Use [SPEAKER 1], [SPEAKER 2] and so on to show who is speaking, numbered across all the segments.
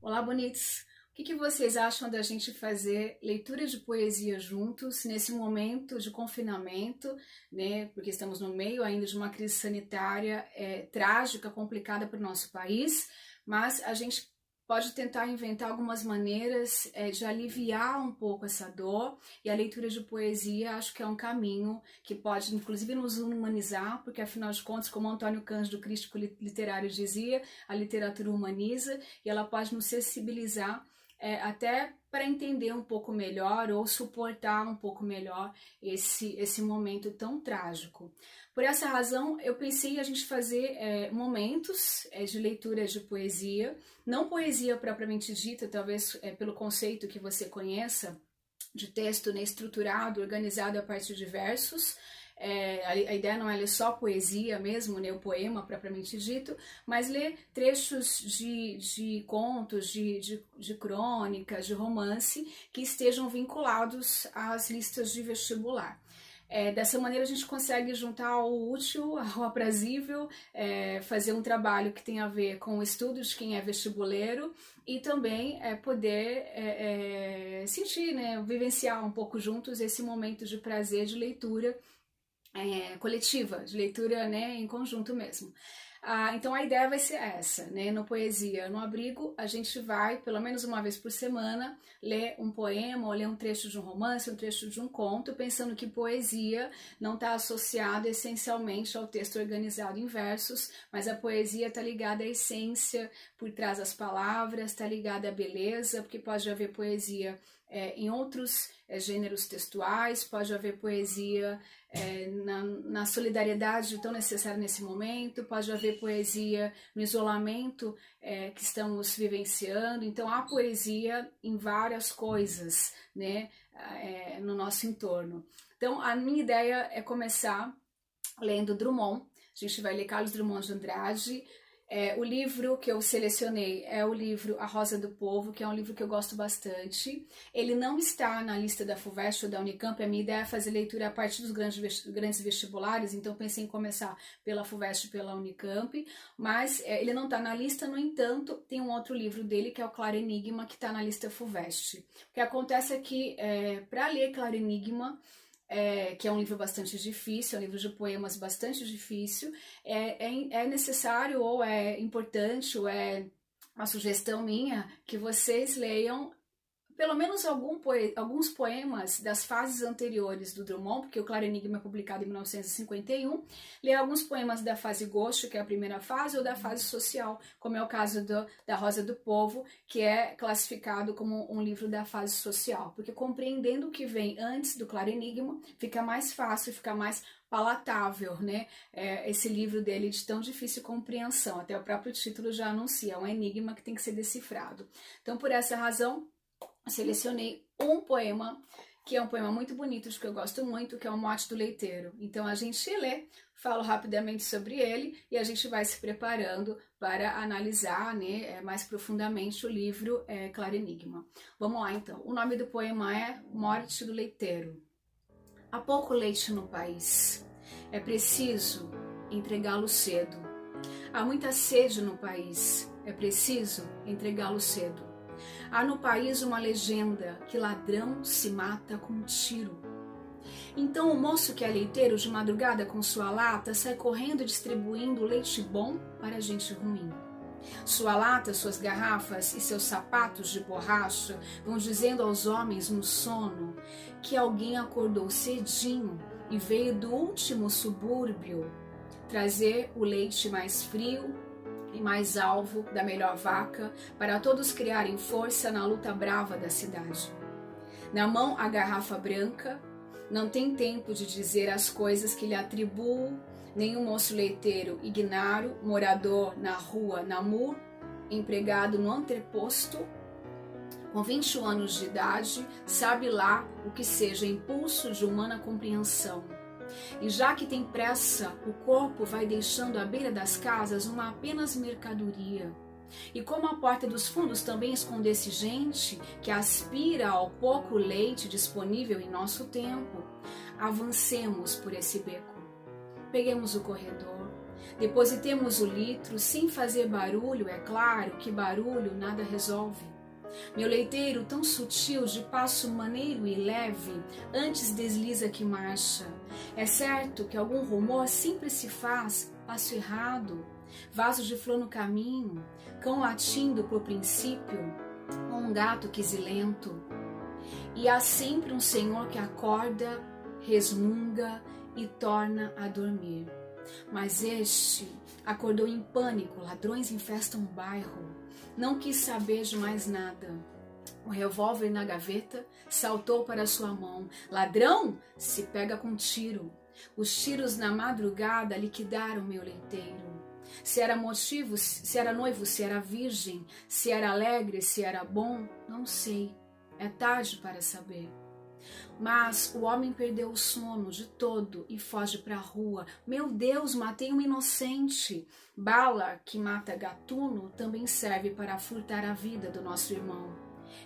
[SPEAKER 1] Olá, bonitos! O que vocês acham da gente fazer leitura de poesia juntos nesse momento de confinamento, né? Porque estamos no meio ainda de uma crise sanitária trágica, complicada para o nosso país, mas a gente pode tentar inventar algumas maneiras de aliviar um pouco essa dor, e a leitura de poesia acho que é um caminho que pode inclusive nos humanizar, porque afinal de contas, como Antônio Cândido, crítico literário, dizia, a literatura humaniza e ela pode nos sensibilizar até para entender um pouco melhor ou suportar um pouco melhor esse momento tão trágico. Por essa razão, eu pensei em a gente fazer momentos de leitura de poesia, não poesia propriamente dita, talvez pelo conceito que você conheça, de texto, né, estruturado, organizado a partir de versos. A ideia não é ler só poesia mesmo, né, o poema propriamente dito, mas ler trechos de contos, de crônicas, de romance que estejam vinculados às listas de vestibular. Dessa maneira a gente consegue juntar o útil ao aprazível, fazer um trabalho que tem a ver com o estudo de quem é vestibuleiro e também poder sentir, né, vivenciar um pouco juntos esse momento de prazer de leitura coletiva, de leitura, né, em conjunto mesmo. Então a ideia vai ser essa, né? No Poesia no Abrigo, a gente vai, pelo menos uma vez por semana, ler um poema ou ler um trecho de um romance, um trecho de um conto, pensando que poesia não está associada essencialmente ao texto organizado em versos, mas a poesia está ligada à essência por trás das palavras, está ligada à beleza, porque pode haver poesia em outros gêneros textuais, pode haver poesia na solidariedade tão necessária nesse momento, pode haver poesia no isolamento que estamos vivenciando. Então há poesia em várias coisas, né, no nosso entorno. Então a minha ideia é começar lendo Drummond. A gente vai ler Carlos Drummond de Andrade. O livro que eu selecionei é o livro A Rosa do Povo, que é um livro que eu gosto bastante. Ele não está na lista da FUVEST ou da Unicamp. A minha ideia é fazer leitura a partir dos grandes vestibulares, então pensei em começar pela FUVEST e pela Unicamp, mas ele não está na lista. No entanto, tem um outro livro dele, que é o Claro Enigma, que está na lista FUVEST. O que acontece é que, para ler Claro Enigma, que é um livro bastante difícil, é um livro de poemas bastante difícil, é necessário ou é importante ou é uma sugestão minha que vocês leiam pelo menos alguns poemas das fases anteriores do Drummond, porque o Claro Enigma é publicado em 1951, ler alguns poemas da fase Ghost, que é a primeira fase, ou da fase social, como é o caso da Rosa do Povo, que é classificado como um livro da fase social, porque compreendendo o que vem antes do Claro Enigma, fica mais fácil, fica mais palatável, né? Esse livro dele de tão difícil compreensão, até o próprio título já anuncia, é um enigma que tem que ser decifrado. Então, por essa razão, selecionei um poema, que é um poema muito bonito, que eu gosto muito, que é o Mote do Leiteiro. Então a gente lê, falo rapidamente sobre ele e a gente vai se preparando para analisar, né, mais profundamente o livro Claro Enigma. Vamos lá então. O nome do poema é Morte do Leiteiro. Há pouco leite no país. É preciso entregá-lo cedo. Há muita sede no país. É preciso entregá-lo cedo. Há no país uma legenda que ladrão se mata com um tiro. Então o moço que é leiteiro de madrugada com sua lata sai correndo distribuindo leite bom para gente ruim. Sua lata, suas garrafas e seus sapatos de borracha vão dizendo aos homens no sono que alguém acordou cedinho e veio do último subúrbio trazer o leite mais frio e mais alvo da melhor vaca, para todos criarem força na luta brava da cidade. Na mão a garrafa branca, não tem tempo de dizer as coisas que lhe atribuo nenhum moço leiteiro ignaro, morador na rua Namur, empregado no anteposto, com 21 anos de idade, sabe lá o que seja impulso de humana compreensão. E já que tem pressa, o corpo vai deixando à beira das casas uma apenas mercadoria. E como a porta dos fundos também escondesse gente que aspira ao pouco leite disponível em nosso tempo, avancemos por esse beco. Peguemos o corredor, Depositemos o litro sem fazer barulho, é claro que barulho nada resolve. Meu leiteiro tão sutil, de passo maneiro e leve, antes desliza que marcha. É certo que algum rumor sempre se faz, passo errado, vaso de flor no caminho, cão latindo por princípio, ou um gato quisilento. E há sempre um senhor que acorda, resmunga e torna a dormir. Mas este acordou em pânico, ladrões infestam o bairro. Não quis saber de mais nada. O revólver na gaveta saltou para sua mão. Ladrão se pega com tiro. Os tiros na madrugada liquidaram meu leiteiro. Se era motivo, se era noivo, se era virgem, se era alegre, se era bom, não sei. É tarde para saber. Mas o homem perdeu o sono de todo e foge para a rua. Meu Deus, matei um inocente. Bala que mata gatuno também serve para furtar a vida do nosso irmão.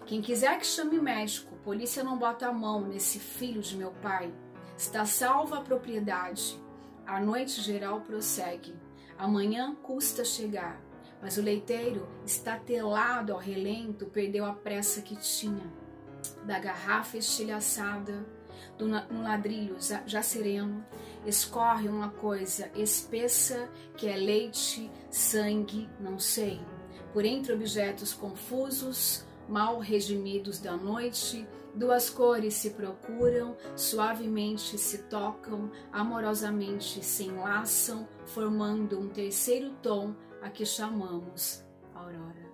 [SPEAKER 1] Quem quiser que chame médico, polícia não bota a mão nesse filho de meu pai. Está salva a propriedade. A noite geral prossegue. Amanhã custa chegar. Mas o leiteiro, estatelado ao relento, perdeu a pressa que tinha. Da garrafa estilhaçada, no ladrilho já sereno, escorre uma coisa espessa que é leite, sangue, não sei. Por entre objetos confusos, mal redimidos da noite, duas cores se procuram, suavemente se tocam, amorosamente se enlaçam, formando um terceiro tom a que chamamos aurora.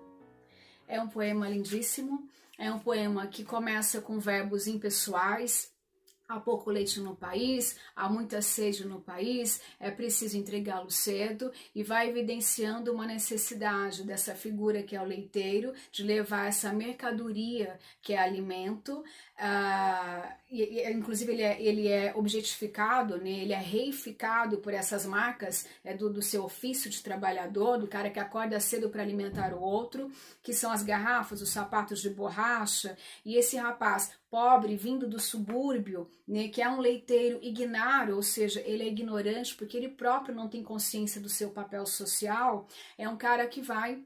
[SPEAKER 1] É um poema lindíssimo. É um poema que começa com verbos impessoais. Há pouco leite no país, há muita sede no país, é preciso entregá-lo cedo, e vai evidenciando uma necessidade dessa figura que é o leiteiro, de levar essa mercadoria que é alimento, inclusive ele é objetificado, né? Ele é reificado por essas marcas do seu ofício de trabalhador, do cara que acorda cedo para alimentar o outro, que são as garrafas, os sapatos de borracha, e esse rapaz pobre, vindo do subúrbio, né, que é um leiteiro ignaro, ou seja, ele é ignorante porque ele próprio não tem consciência do seu papel social, é um cara que vai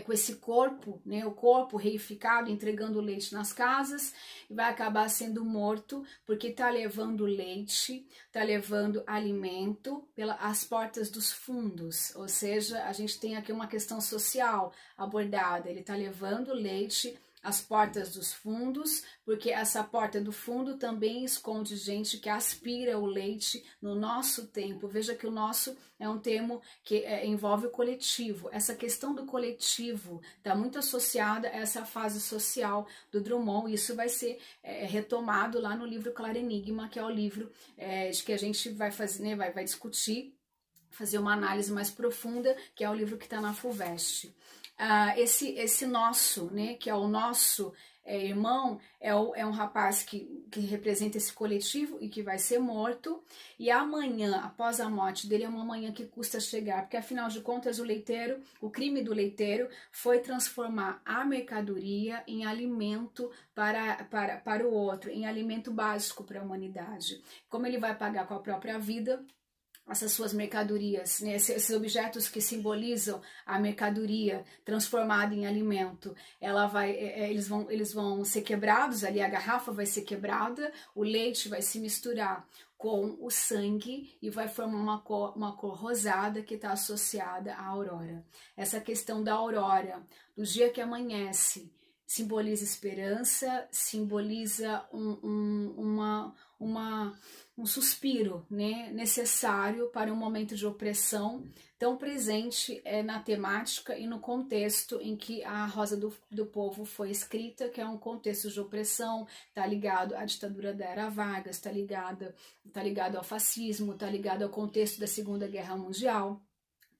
[SPEAKER 1] com esse corpo, né, o corpo reificado, entregando leite nas casas, e vai acabar sendo morto porque está levando leite, está levando alimento pelas portas dos fundos, ou seja, a gente tem aqui uma questão social abordada, ele está levando leite as portas dos fundos, porque essa porta do fundo também esconde gente que aspira o leite no nosso tempo. Veja que o nosso é um termo que envolve o coletivo. Essa questão do coletivo está muito associada a essa fase social do Drummond, e isso vai ser retomado lá no livro Claro Enigma, que é o livro de que a gente vai fazer, né, vai discutir, fazer uma análise mais profunda, que é o livro que está na FUVEST. Esse nosso, né, que é o nosso irmão, é um rapaz que representa esse coletivo e que vai ser morto, e amanhã, após a morte dele, é uma manhã que custa chegar, porque afinal de contas o crime do leiteiro foi transformar a mercadoria em alimento para o outro, em alimento básico para a humanidade. Como ele vai pagar com a própria vida essas suas mercadorias, né? Esses objetos que simbolizam a mercadoria transformada em alimento, eles vão ser quebrados, ali a garrafa vai ser quebrada, o leite vai se misturar com o sangue e vai formar uma cor rosada que está associada à aurora. Essa questão da aurora, do dia que amanhece, simboliza esperança, simboliza um suspiro, né, necessário para um momento de opressão tão presente na temática e no contexto em que a Rosa do Povo foi escrita, que é um contexto de opressão, está ligado à ditadura da Era Vargas, está ligado ao fascismo, está ligado ao contexto da Segunda Guerra Mundial,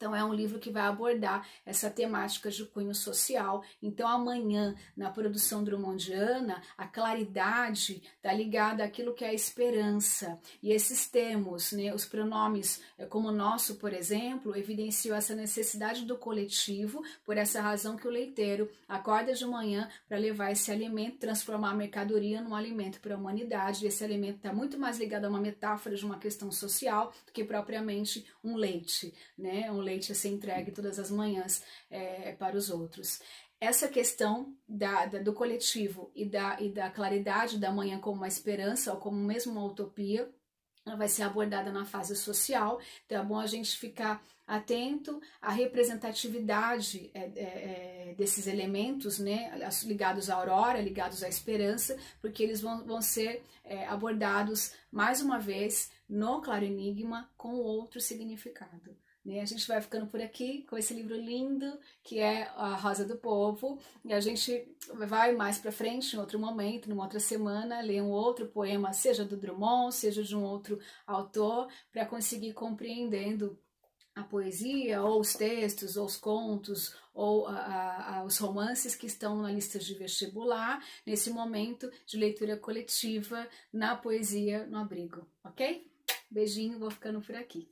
[SPEAKER 1] Então é um livro que vai abordar essa temática de cunho social. Então amanhã, na produção drummondiana, a claridade está ligada àquilo que é a esperança. E esses termos, né, os pronomes como o nosso, por exemplo, evidenciam essa necessidade do coletivo, por essa razão que o leiteiro acorda de manhã para levar esse alimento, transformar a mercadoria num alimento para a humanidade. E esse alimento está muito mais ligado a uma metáfora de uma questão social do que propriamente um leite, né? Um leite a ser entregue todas as manhãs para os outros. Essa questão do coletivo e da claridade da manhã como uma esperança ou como mesmo uma utopia, ela vai ser abordada na fase social. Então é bom a gente ficar atento à representatividade desses elementos, né, ligados à aurora, ligados à esperança, porque eles vão ser abordados mais uma vez no Claro Enigma com outro significado. A gente vai ficando por aqui com esse livro lindo que é A Rosa do Povo, e a gente vai mais para frente em outro momento, numa outra semana, ler um outro poema, seja do Drummond, seja de um outro autor, para conseguir compreendendo a poesia, ou os textos, ou os contos, ou os romances que estão na lista de vestibular, nesse momento de leitura coletiva na poesia no abrigo, ok? Beijinho, vou ficando por aqui.